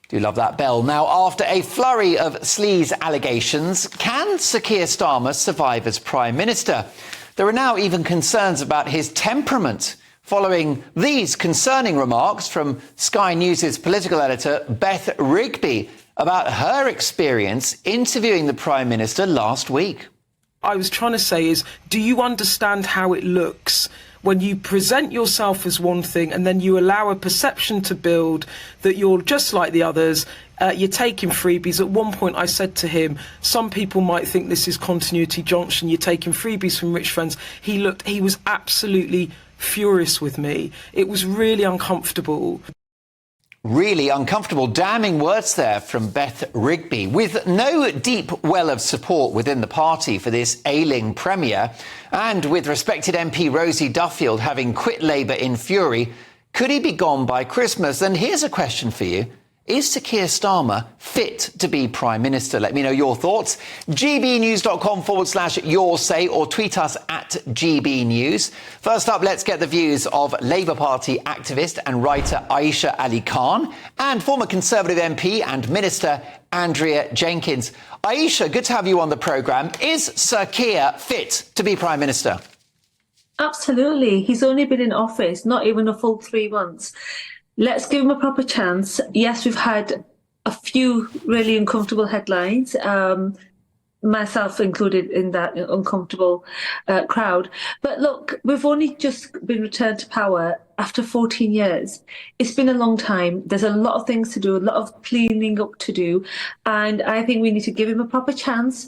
Do love that bell. Now, after a flurry of sleaze allegations, can Sir Keir Starmer survive as Prime Minister? There are now even concerns about his temperament following these concerning remarks from Sky News' political editor Beth Rigby about her experience interviewing the Prime Minister last week. I was trying to say is, do you understand how it looks when you present yourself as one thing and then you allow a perception to build that you're just like the others, you're taking freebies? At one point I said to him, some people might think this is continuity Johnson, you're taking freebies from rich friends. He was absolutely furious with me. It was really uncomfortable. Really uncomfortable. Damning words there from Beth Rigby. With no deep well of support within the party for this ailing Premier, and with respected MP Rosie Duffield having quit Labour in fury, could he be gone by Christmas? And here's a question for you. Is Sir Keir Starmer fit to be Prime Minister? Let me know your thoughts. gbnews.com/your say or tweet us at gbnews. First up, let's get the views of Labour Party activist and writer Aisha Ali Khan and former Conservative MP and Minister Andrea Jenkins. Aisha, good to have you on the programme. Is Sir Keir fit to be Prime Minister? Absolutely. He's only been in office, not even a full 3 months. Let's give him a proper chance. Yes, we've had a few really uncomfortable headlines, myself included in that uncomfortable crowd. But look, we've only just been returned to power after 14 years. It's been a long time. There's a lot of things to do, a lot of cleaning up to do. And I think we need to give him a proper chance.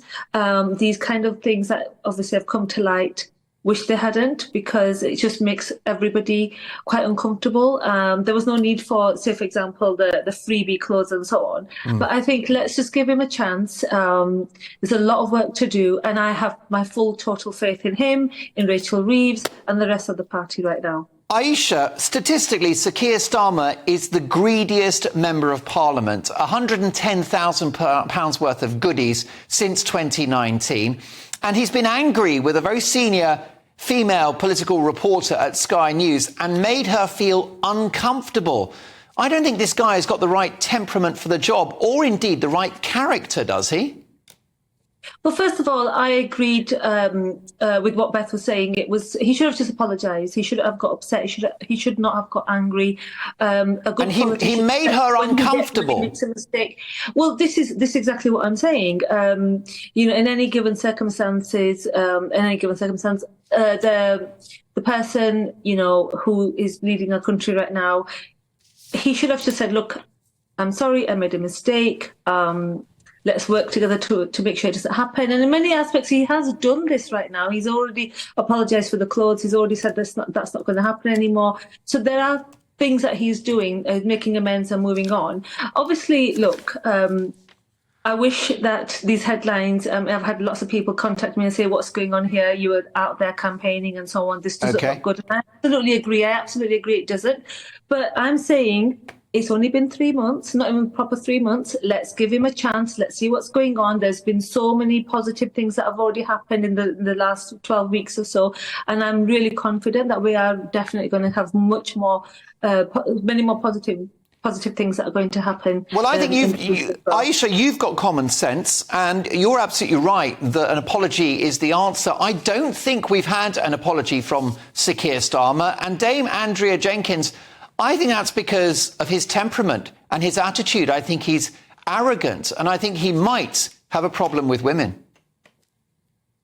These kind of things that obviously have come to light, wish they hadn't, because it just makes everybody quite uncomfortable. There was no need for, say, for example, the freebie clause and so on. But I think let's just give him a chance. There's a lot of work to do, and I have my full total faith in him, in Rachel Reeves and the rest of the party right now. Aisha, statistically, Sir Keir Starmer is the greediest Member of Parliament, £110,000 worth of goodies since 2019. And he's been angry with a very senior female political reporter at Sky News and made her feel uncomfortable. I don't think this guy has got the right temperament for the job, or indeed the right character, does he? Well, first of all, I agreed with what Beth was saying. He should have just apologised. He should have got upset. He should not have got angry. He made her uncomfortable. When he makes a mistake. Well, this is exactly what I'm saying. In any given circumstances, the person who is leading a country right now, he should have just said, "Look, I'm sorry, I made a mistake. Let's work together to make sure it doesn't happen." And in many aspects, he has done this right now. He's already apologised for the clothes. He's already said that's not going to happen anymore. So there are things that he's doing, making amends and moving on. Obviously, look, I wish that these headlines, I've had lots of people contact me and say, what's going on here? You were out there campaigning and so on. This doesn't look good. And I absolutely agree it doesn't. But I'm saying, it's only been 3 months, not even proper 3 months. Let's give him a chance. Let's see what's going on. There's been so many positive things that have already happened in the last 12 weeks or so. And I'm really confident that we are definitely going to have many more positive things that are going to happen. Well, I think Aisha, you've got common sense, and you're absolutely right that an apology is the answer. I don't think we've had an apology from Sir Keir Starmer, and Dame Andrea Jenkins, I think that's because of his temperament and his attitude. I think he's arrogant, and I think he might have a problem with women.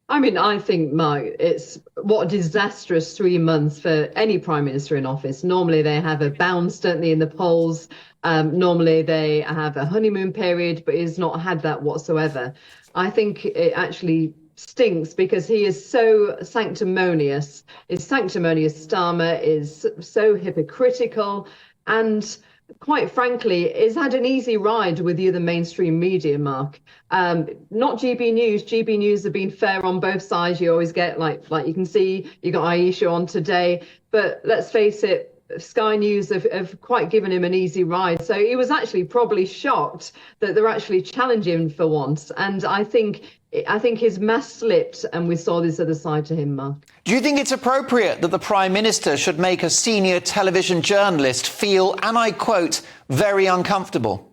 I mean, I think, Mark, it's what a disastrous 3 months for any Prime Minister in office. Normally they have a bounce, don't they, in the polls. Normally they have a honeymoon period, but he's not had that whatsoever. I think it actually stinks because he is so sanctimonious. His sanctimonious Starmer is so hypocritical and, quite frankly, has had an easy ride with the other mainstream media, Mark. Not GB News. GB News have been fair on both sides. You always get, like you can see, you got Aisha on today. But let's face it, Sky News have quite given him an easy ride. So he was actually probably shocked that they're actually challenging him for once. And I think his mask slipped and we saw this other side to him, Mark. Do you think it's appropriate that the Prime Minister should make a senior television journalist feel, and I quote, very uncomfortable?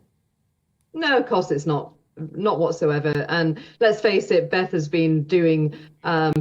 No, of course it's not. Not whatsoever. And let's face it, Beth has been doing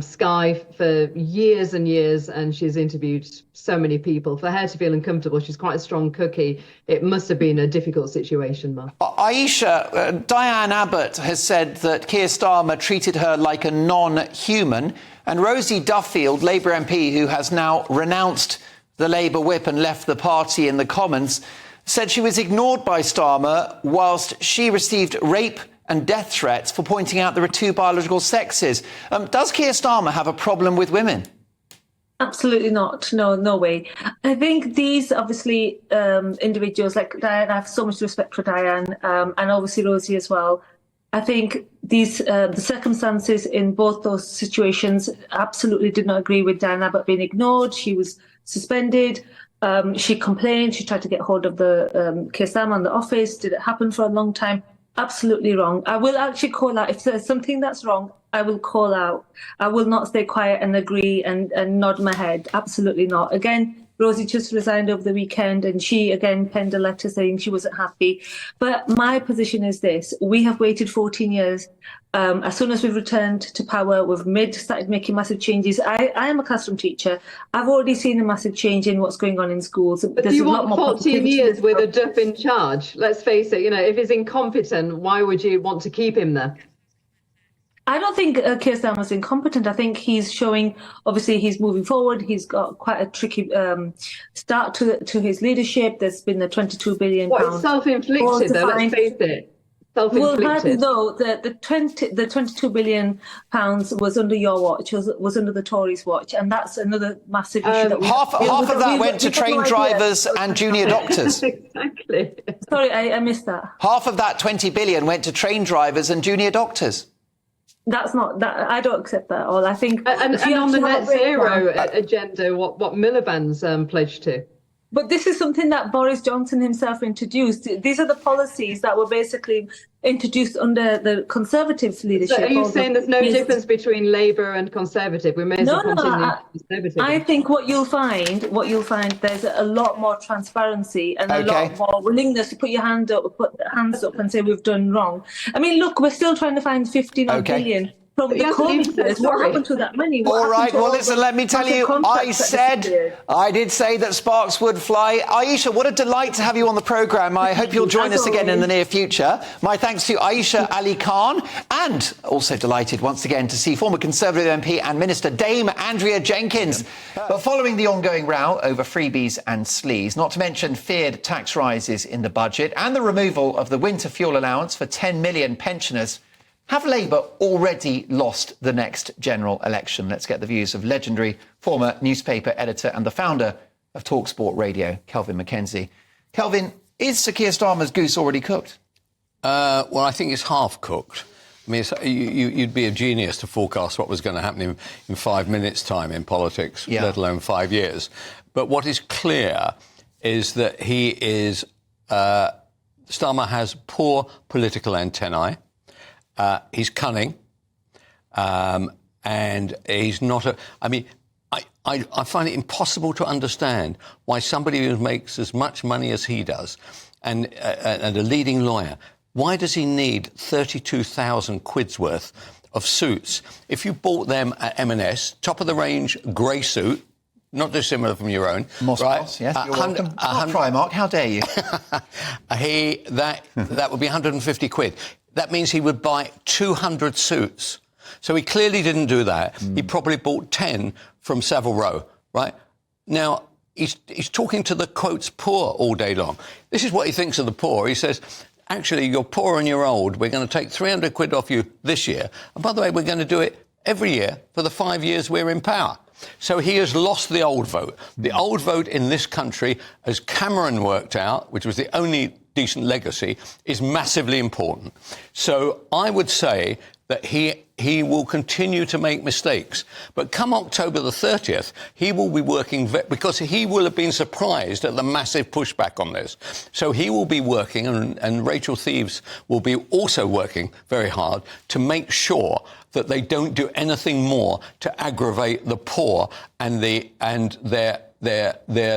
Sky for years and years, and she's interviewed so many people. For her to feel uncomfortable, she's quite a strong cookie. It must have been a difficult situation, Ma. Aisha, Diane Abbott has said that Keir Starmer treated her like a non-human, and Rosie Duffield, Labour MP, who has now renounced the Labour whip and left the party in the Commons, said she was ignored by Starmer whilst she received rape and death threats for pointing out there are two biological sexes. Does Keir Starmer have a problem with women? Absolutely not. No way. I think these, obviously, individuals like Diane, I have so much respect for Diane, and obviously Rosie as well. I think these the circumstances in both those situations absolutely did not agree with Diane Abbott being ignored. She was suspended. She complained. She tried to get hold of the Keir Starmer in the office. Did it happen for a long time? Absolutely wrong. I will actually call out if there's something that's wrong. I will call out. I will not stay quiet and agree and nod my head. Absolutely not. Again, Rosie just resigned over the weekend, and she again penned a letter saying she wasn't happy. But my position is this: we have waited 14 years. As soon as we've returned to power, we've started making massive changes. I am a classroom teacher. I've already seen a massive change in what's going on in schools. But do you want 14 years with a Duff in charge? Let's face it, if he's incompetent, why would you want to keep him there? I don't think Keir Starmer is incompetent. I think he's showing, obviously, he's moving forward. He's got quite a tricky start to his leadership. There's been the £22 billion. What, it's self-inflicted, though, let's face it. Self-inflicted. Well, no, the 22 billion pounds was under your watch, was under the Tories' watch, and that's another massive issue. That half of that went to train drivers and junior doctors. Exactly. Sorry, I missed that. Half of that 20 billion went to train drivers and junior doctors. That's not that. I don't accept that at all. I think, and on the net zero agenda, what Miliband's pledged to. But this is something that Boris Johnson himself introduced. These are the policies that were basically introduced under the Conservative leadership. So are you saying there's no difference between Labour and Conservative? We may as well continue Conservative. I think what you'll find, there's a lot more transparency and a lot more willingness to put hands up and say we've done wrong. I mean, look, we're still trying to find 15 billion. From the COVID years. What happened to that money? All right, well, listen, let me tell you, I did say that sparks would fly. Aisha, what a delight to have you on the programme. I hope you'll join us again in the near future. My thanks to Aisha Ali Khan, and also delighted once again to see former Conservative MP and Minister Dame Andrea Jenkins. But following the ongoing row over freebies and sleaze, not to mention feared tax rises in the budget and the removal of the winter fuel allowance for 10 million pensioners, have Labour already lost the next general election? Let's get the views of legendary former newspaper editor and the founder of TalkSport Radio, Kelvin Mackenzie. Kelvin, is Sir Keir Starmer's goose already cooked? Well, I think it's half cooked. I mean, you'd be a genius to forecast what was going to happen in 5 minutes' time in politics, let alone 5 years. But what is clear is that Starmer has poor political antennae. He's cunning, and he's not I find it impossible to understand why somebody who makes as much money as he does and a leading lawyer, why does he need 32,000 quid's worth of suits? If you bought them at M&S, top-of-the-range grey suit, not dissimilar from your own, right? Yes, you're welcome. Not Primark, how dare you? That would be 150 quid. That means he would buy 200 suits. So he clearly didn't do that. He probably bought 10 from Savile Row, right? Now, he's talking to the, quotes, poor all day long. This is what he thinks of the poor. He says, actually, you're poor and you're old. We're going to take 300 quid off you this year. And by the way, we're going to do it every year for the 5 years we're in power. So he has lost the old vote. The old vote in this country, as Cameron worked out, which was the only decent legacy, is massively important. So I would say that he will continue to make mistakes. But come October the 30th, he will be working, because he will have been surprised at the massive pushback on this. So he will be working, and Rachel Thieves will be also working very hard to make sure that they don't do anything more to aggravate the poor and their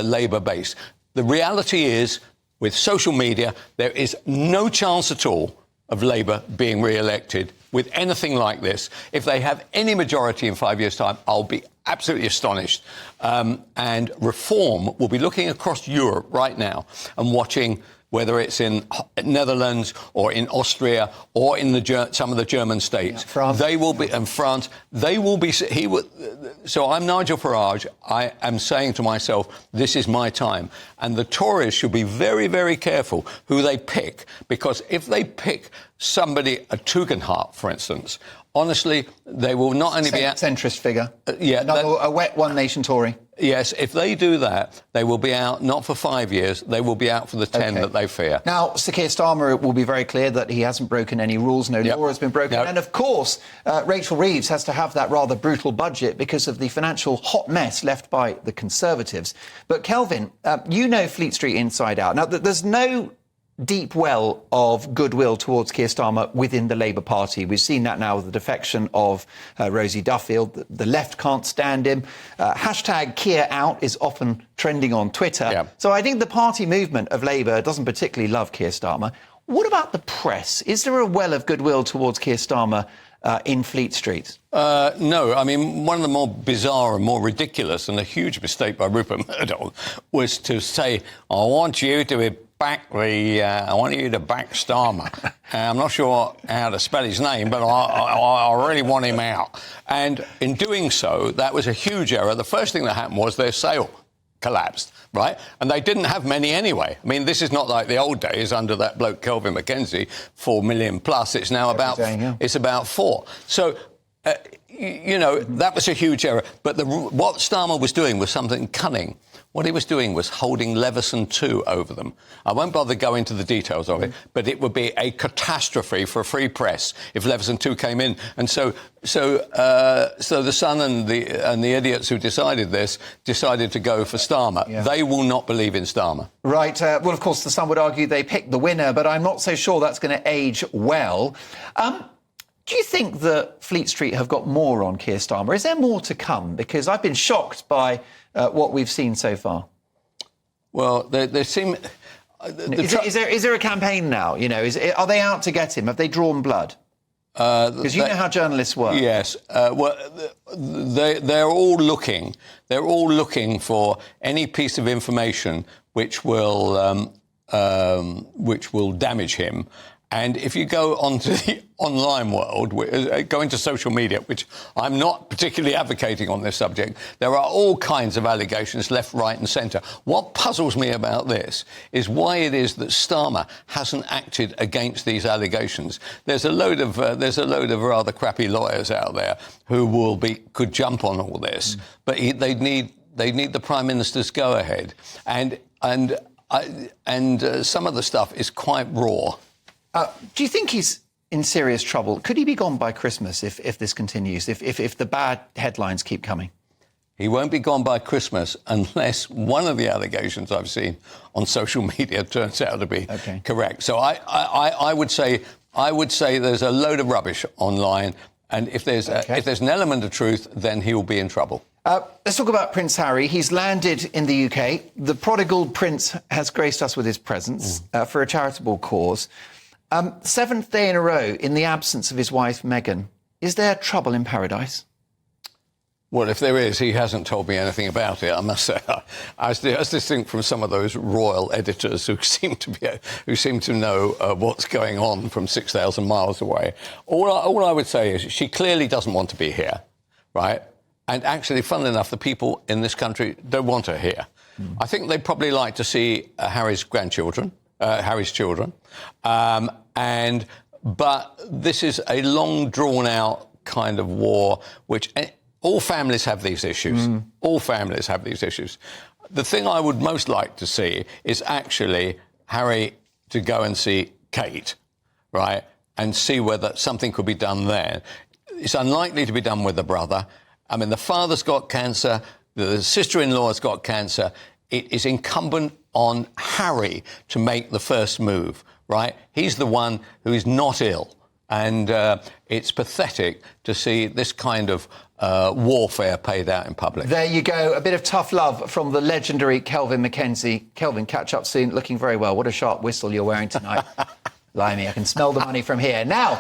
Labour base. The reality is, with social media, there is no chance at all of Labour being re-elected with anything like this. If they have any majority in 5 years' time, I'll be absolutely astonished. And Reform will be looking across Europe right now and watching whether it's in Netherlands or in Austria or in some of the German states. France. They will be, and France, they will be, so I'm Nigel Farage. I am saying to myself, this is my time. And the Tories should be very, very careful who they pick, because if they pick somebody, a Tugendhat, for instance, honestly, they will not only be... Centrist figure. A wet One Nation Tory. Yes, if they do that, they will be out not for 5 years, they will be out for the 10 that they fear. Now, Sir Keir Starmer will be very clear that he hasn't broken any rules, no law has been broken. And of course, Rachel Reeves has to have that rather brutal budget because of the financial hot mess left by the Conservatives. But Kelvin, you know Fleet Street inside out. Now, there's no deep well of goodwill towards Keir Starmer within the Labour Party. We've seen that now with the defection of Rosie Duffield. The left can't stand him. Hashtag Keir out is often trending on Twitter. Yeah. So I think the party movement of Labour doesn't particularly love Keir Starmer. What about the press? Is there a well of goodwill towards Keir Starmer in Fleet Street? No. I mean, one of the more bizarre and more ridiculous and a huge mistake by Rupert Murdoch was to say, I want you to back Starmer. I'm not sure how to spell his name, but I really want him out. And in doing so, that was a huge error. The first thing that happened was their sale collapsed, right? And they didn't have many anyway. I mean, this is not like the old days under that bloke Kelvin Mackenzie, 4 million plus. It's now it's about 4. So, that was a huge error. But what Starmer was doing was something cunning. What he was doing was holding Leveson 2 over them. I won't bother going into the details of it, but it would be a catastrophe for a free press if Leveson 2 came in. And so the Sun and the idiots who decided this decided to go for Starmer. Yeah. They will not believe in Starmer. Right. Well, of course, the Sun would argue they picked the winner, but I'm not so sure that's going to age well. Do you think that Fleet Street have got more on Keir Starmer? Is there more to come? Because I've been shocked by what we've seen so far. Well, they seem... Is there a campaign now? Are they out to get him? Have they drawn blood? Because you know how journalists work. Yes. Well, they're all looking. They're all looking for any piece of information which will damage him. And if you go onto the online world, go into social media, which I'm not particularly advocating on this subject, there are all kinds of allegations left, right and centre. What puzzles me about this is why it is that Starmer hasn't acted against these allegations. There's a load of rather crappy lawyers out there who could jump on all this, but they need the Prime Minister's go-ahead. And some of the stuff is quite raw. Do you think he's in serious trouble? Could he be gone by Christmas if this continues, if the bad headlines keep coming? He won't be gone by Christmas unless one of the allegations I've seen on social media turns out to be correct. So I would say there's a load of rubbish online, and if there's an element of truth, then he will be in trouble. Let's talk about Prince Harry. He's landed in the UK. The prodigal prince has graced us with his presence for a charitable cause. 7th day in a row in the absence of his wife, Meghan. Is there trouble in paradise? Well, if there is, he hasn't told me anything about it, I must say. As distinct from some of those royal editors who seem to know what's going on from 6,000 miles away. All I would say is she clearly doesn't want to be here, right? And actually, funnily enough, the people in this country don't want her here. I think they'd probably like to see Harry's children. But this is a long, drawn-out kind of war, which all families have these issues. All families have these issues. The thing I would most like to see is actually Harry to go and see Kate, right, and see whether something could be done there. It's unlikely to be done with the brother. I mean, the father's got cancer, the sister-in-law's got cancer. It is incumbent on Harry to make the first move, right? He's the one who is not ill. And it's pathetic to see this kind of warfare paid out in public. There you go. A bit of tough love from the legendary Kelvin Mackenzie. Kelvin, catch up soon. Looking very well. What a sharp whistle you're wearing tonight. Blimey, I can smell the money from here. Now,